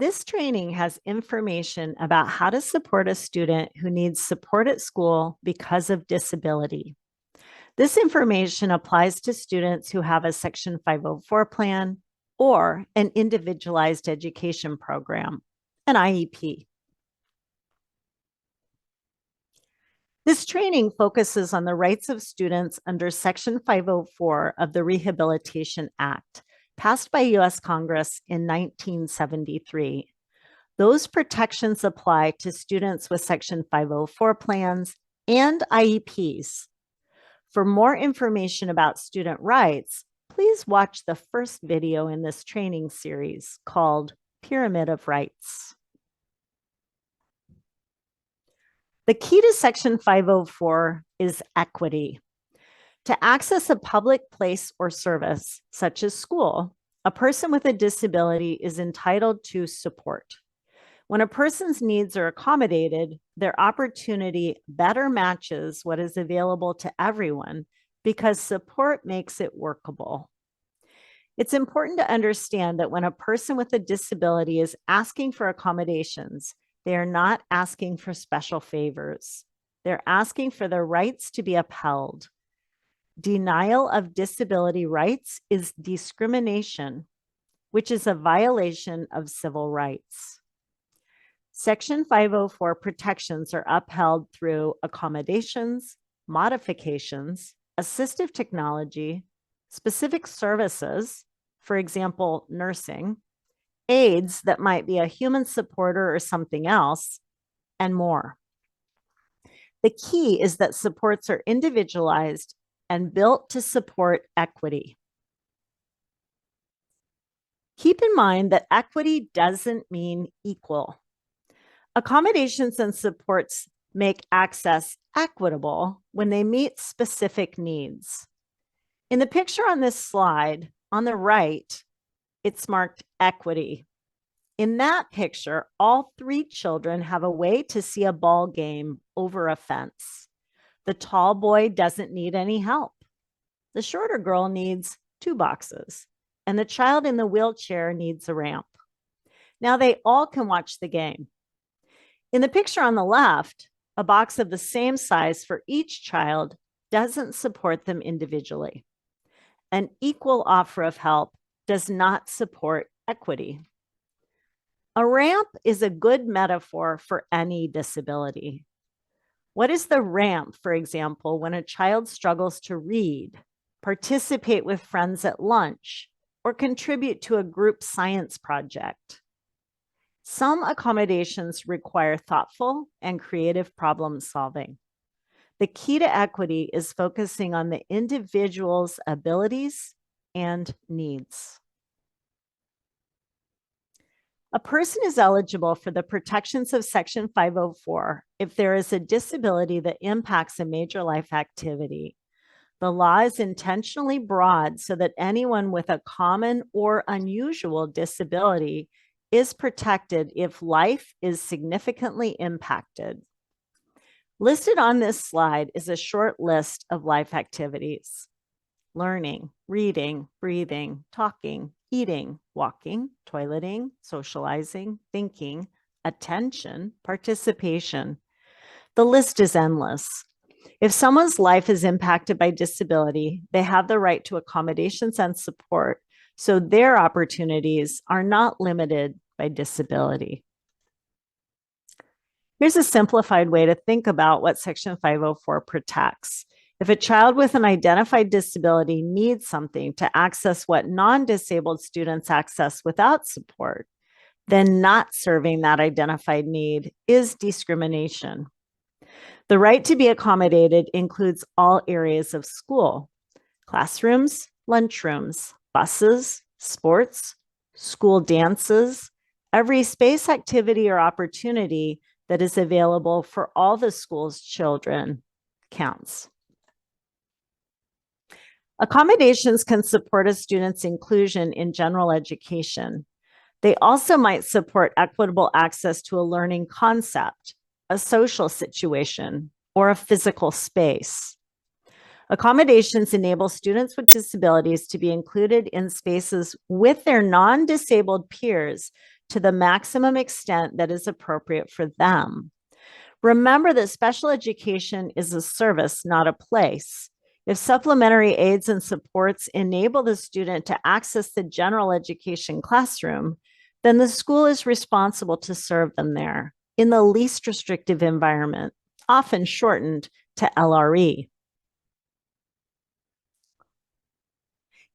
This training has information about how to support a student who needs support at school because of disability. This information applies to students who have a Section 504 plan or an individualized education program, an IEP. This training focuses on the rights of students under Section 504 of the Rehabilitation Act, passed by U.S. Congress in 1973. Those protections apply to students with Section 504 plans and IEPs. For more information about student rights, please watch the first video in this training series called Pyramid of Rights. The key to Section 504 is equity. To access a public place or service, such as school, a person with a disability is entitled to support. When a person's needs are accommodated, their opportunity better matches what is available to everyone because support makes it workable. It's important to understand that when a person with a disability is asking for accommodations, they are not asking for special favors. They're asking for their rights to be upheld. Denial of disability rights is discrimination, which is a violation of civil rights. Section 504 protections are upheld through accommodations, modifications, assistive technology, specific services, for example, nursing, aids that might be a human supporter or something else, and more. The key is that supports are individualized and built to support equity. Keep in mind that equity doesn't mean equal. Accommodations and supports make access equitable when they meet specific needs. In the picture on this slide, on the right, it's marked equity. In that picture, all three children have a way to see a ball game over a fence. The tall boy doesn't need any help. The shorter girl needs 2 boxes, and the child in the wheelchair needs a ramp. Now they all can watch the game. In the picture on the left, a box of the same size for each child doesn't support them individually. An equal offer of help does not support equity. A ramp is a good metaphor for any disability. What is the ramp, for example, when a child struggles to read, participate with friends at lunch, or contribute to a group science project? Some accommodations require thoughtful and creative problem solving. The key to equity is focusing on the individual's abilities and needs. A person is eligible for the protections of Section 504 if there is a disability that impacts a major life activity. The law is intentionally broad so that anyone with a common or unusual disability is protected if life is significantly impacted. Listed on this slide is a short list of life activities: learning, reading, breathing, talking, eating, walking, toileting, socializing, thinking, attention, participation. The list is endless. If someone's life is impacted by disability, they have the right to accommodations and support, so their opportunities are not limited by disability. Here's a simplified way to think about what Section 504 protects. If a child with an identified disability needs something to access what non-disabled students access without support, then not serving that identified need is discrimination. The right to be accommodated includes all areas of school: classrooms, lunchrooms, buses, sports, school dances, every space, activity, or opportunity that is available for all the school's children counts. Accommodations can support a student's inclusion in general education. They also might support equitable access to a learning concept, a social situation, or a physical space. Accommodations enable students with disabilities to be included in spaces with their non-disabled peers to the maximum extent that is appropriate for them. Remember that special education is a service, not a place. If supplementary aids and supports enable the student to access the general education classroom, then the school is responsible to serve them there in the least restrictive environment, often shortened to LRE.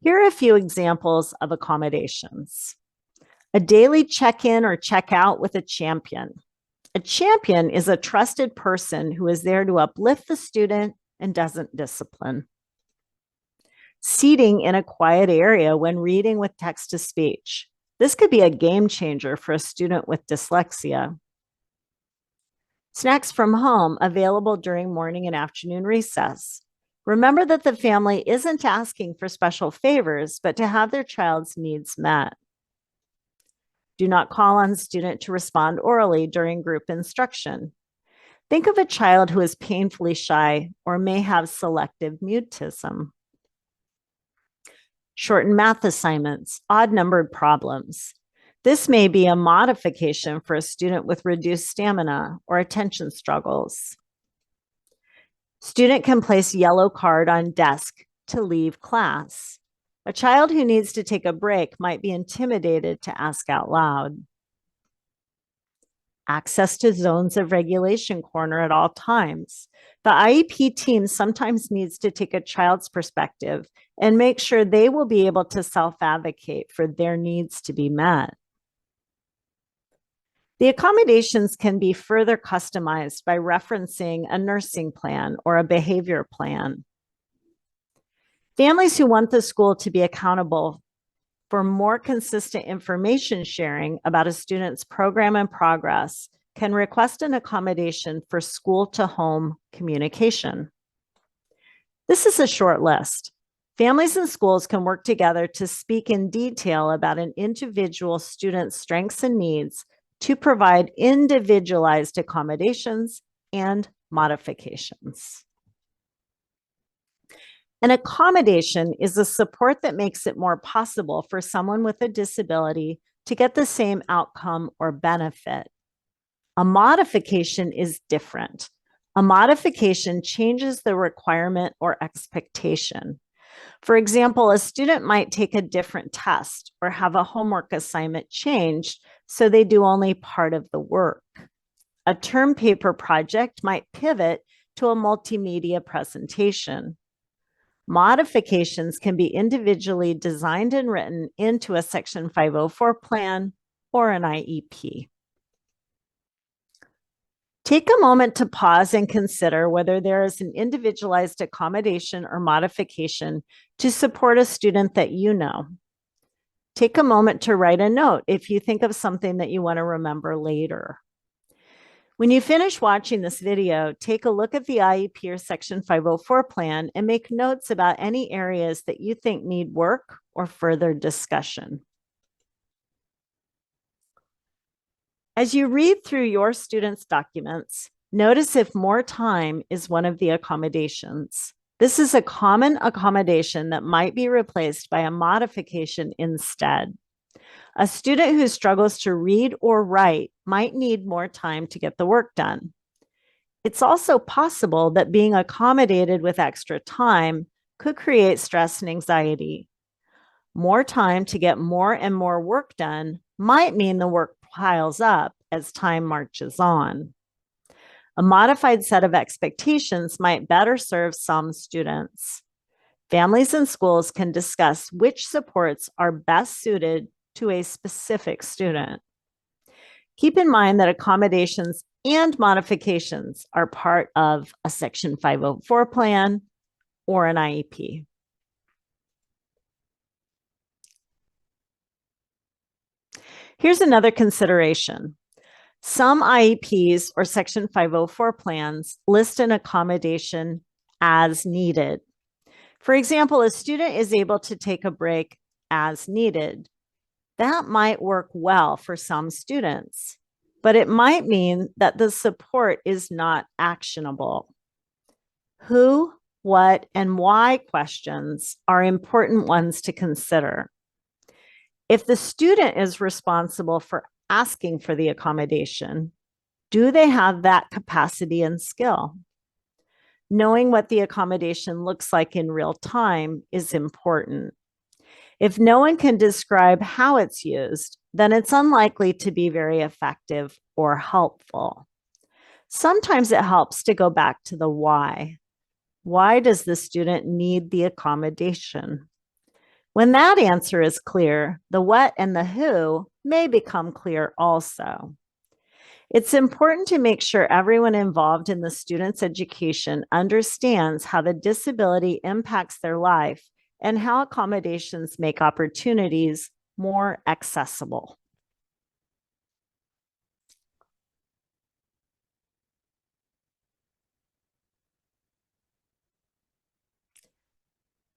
Here are a few examples of accommodations. A daily check-in or check-out with a champion. A champion is a trusted person who is there to uplift the student and doesn't discipline. Seating in a quiet area when reading with text-to-speech. This could be a game changer for a student with dyslexia. Snacks from home available during morning and afternoon recess. Remember that the family isn't asking for special favors, but to have their child's needs met. Do not call on student to respond orally during group instruction. Think of a child who is painfully shy or may have selective mutism. Shorten math assignments, odd-numbered problems. This may be a modification for a student with reduced stamina or attention struggles. Student can place yellow card on desk to leave class. A child who needs to take a break might be intimidated to ask out loud. Access to zones of regulation corner at all times. The IEP team sometimes needs to take a child's perspective and make sure they will be able to self-advocate for their needs to be met. The accommodations can be further customized by referencing a nursing plan or a behavior plan. Families who want the school to be accountable for more consistent information sharing about a student's program and progress can request an accommodation for school-to-home communication. This is a short list. Families and schools can work together to speak in detail about an individual student's strengths and needs to provide individualized accommodations and modifications. An accommodation is a support that makes it more possible for someone with a disability to get the same outcome or benefit. A modification is different. A modification changes the requirement or expectation. For example, a student might take a different test or have a homework assignment changed so they do only part of the work. A term paper project might pivot to a multimedia presentation. Modifications can be individually designed and written into a Section 504 plan or an IEP. Take a moment to pause and consider whether there is an individualized accommodation or modification to support a student that you know. Take a moment to write a note if you think of something that you want to remember later. When you finish watching this video, take a look at the IEP or Section 504 plan and make notes about any areas that you think need work or further discussion. As you read through your students' documents, notice if more time is one of the accommodations. This is a common accommodation that might be replaced by a modification instead. A student who struggles to read or write might need more time to get the work done. It's also possible that being accommodated with extra time could create stress and anxiety. More time to get more and more work done might mean the work piles up as time marches on. A modified set of expectations might better serve some students. Families and schools can discuss which supports are best suited to a specific student. Keep in mind that accommodations and modifications are part of a Section 504 plan or an IEP. Here's another consideration. Some IEPs or Section 504 plans list an accommodation as needed. For example, a student is able to take a break as needed. That might work well for some students, but it might mean that the support is not actionable. Who, what, and why questions are important ones to consider. If the student is responsible for asking for the accommodation, do they have that capacity and skill? Knowing what the accommodation looks like in real time is important. If no one can describe how it's used, then it's unlikely to be very effective or helpful. Sometimes it helps to go back to the why. Why does the student need the accommodation? When that answer is clear, the what and the who may become clear also. It's important to make sure everyone involved in the student's education understands how the disability impacts their life and how accommodations make opportunities more accessible.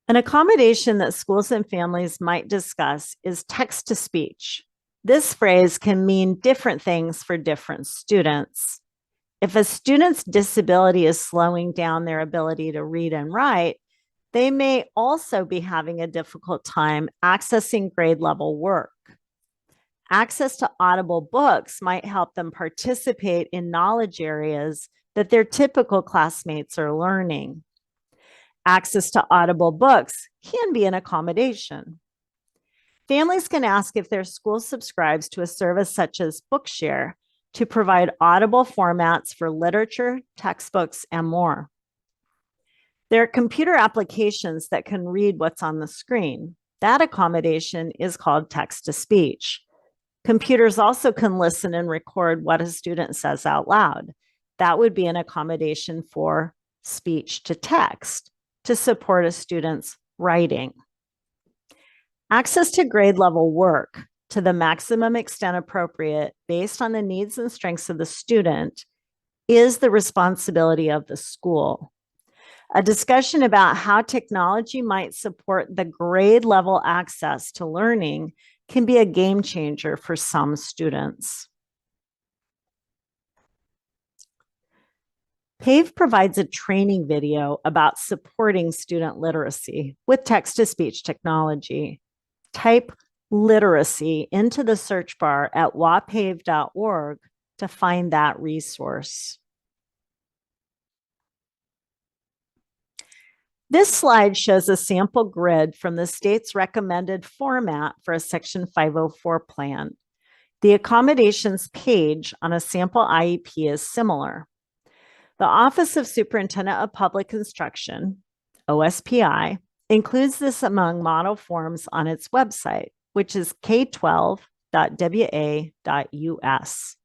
An accommodation that schools and families might discuss is text-to-speech. This phrase can mean different things for different students. If a student's disability is slowing down their ability to read and write, they may also be having a difficult time accessing grade level work. Access to audible books might help them participate in knowledge areas that their typical classmates are learning. Access to audible books can be an accommodation. Families can ask if their school subscribes to a service such as Bookshare to provide audible formats for literature, textbooks, and more. There are computer applications that can read what's on the screen. That accommodation is called text-to-speech. Computers also can listen and record what a student says out loud. That would be an accommodation for speech to text to support a student's writing. Access to grade level work to the maximum extent appropriate based on the needs and strengths of the student is the responsibility of the school. A discussion about how technology might support the grade level access to learning can be a game changer for some students. Pave provides a training video about supporting student literacy with text-to-speech technology. Type literacy into the search bar at wapave.org to find that resource. This slide shows a sample grid from the state's recommended format for a Section 504 plan. The accommodations page on a sample IEP is similar. The Office of Superintendent of Public Instruction, OSPI, includes this among model forms on its website, which is k12.wa.us.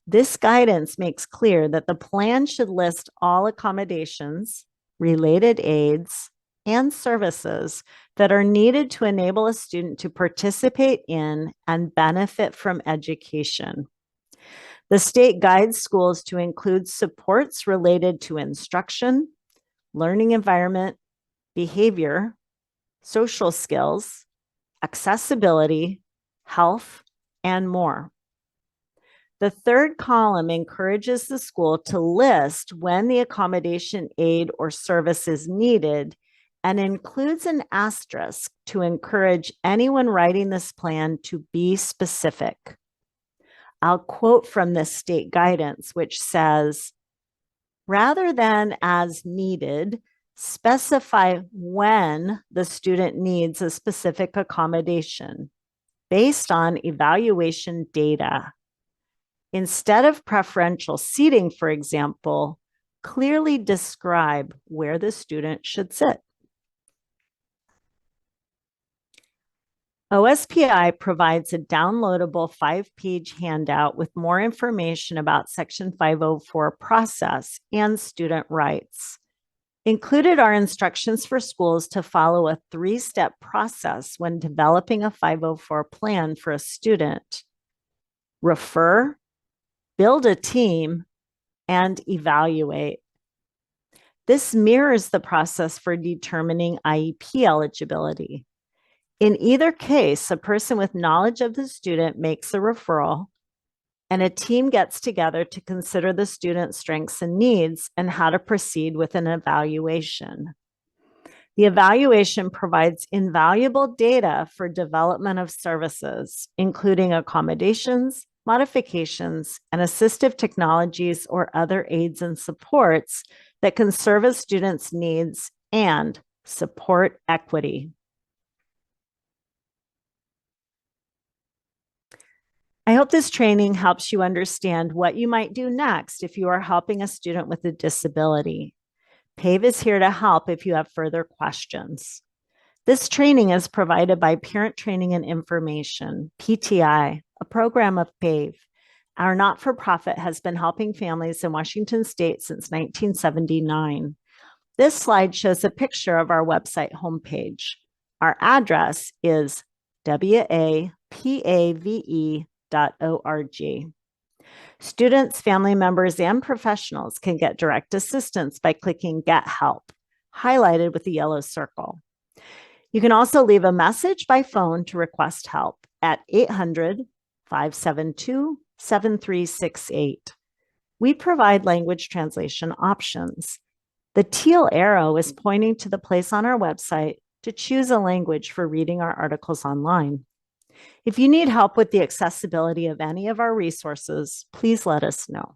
This guidance makes clear that the plan should list all accommodations, related aids, and services that are needed to enable a student to participate in and benefit from education. The state guides schools to include supports related to instruction, learning environment, behavior, social skills, accessibility, health, and more. The third column encourages the school to list when the accommodation aid or service is needed and includes an asterisk to encourage anyone writing this plan to be specific. I'll quote from this state guidance, which says, rather than as needed, specify when the student needs a specific accommodation based on evaluation data. Instead of preferential seating, for example, clearly describe where the student should sit. OSPI provides a downloadable 5-page handout with more information about Section 504 process and student rights. Included are instructions for schools to follow a 3-step process when developing a 504 plan for a student: refer, build a team, and evaluate. This mirrors the process for determining IEP eligibility. In either case, a person with knowledge of the student makes a referral, and a team gets together to consider the student's strengths and needs and how to proceed with an evaluation. The evaluation provides invaluable data for development of services, including accommodations, modifications, and assistive technologies or other aids and supports that can serve a student's needs and support equity. I hope this training helps you understand what you might do next if you are helping a student with a disability. Pave is here to help if you have further questions. This training is provided by Parent Training and Information, PTI, a program of Pave. Our not-for-profit has been helping families in Washington State since 1979. This slide shows a picture of our website homepage. Our address is wapave.org. Students, family members, and professionals can get direct assistance by clicking Get Help, highlighted with the yellow circle. You can also leave a message by phone to request help at 800-572-7368. We provide language translation options. The teal arrow is pointing to the place on our website to choose a language for reading our articles online. If you need help with the accessibility of any of our resources, please let us know.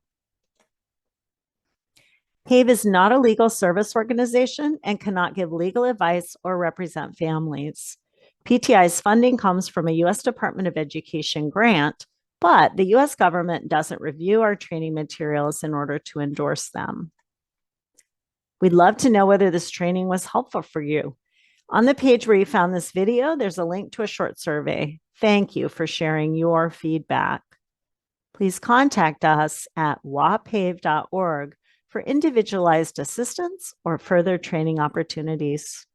Pave is not a legal service organization and cannot give legal advice or represent families. PTI's funding comes from a U.S. Department of Education grant, but the U.S. government doesn't review our training materials in order to endorse them. We'd love to know whether this training was helpful for you. On the page where you found this video, there's a link to a short survey. Thank you for sharing your feedback. Please contact us at wapave.org for individualized assistance or further training opportunities.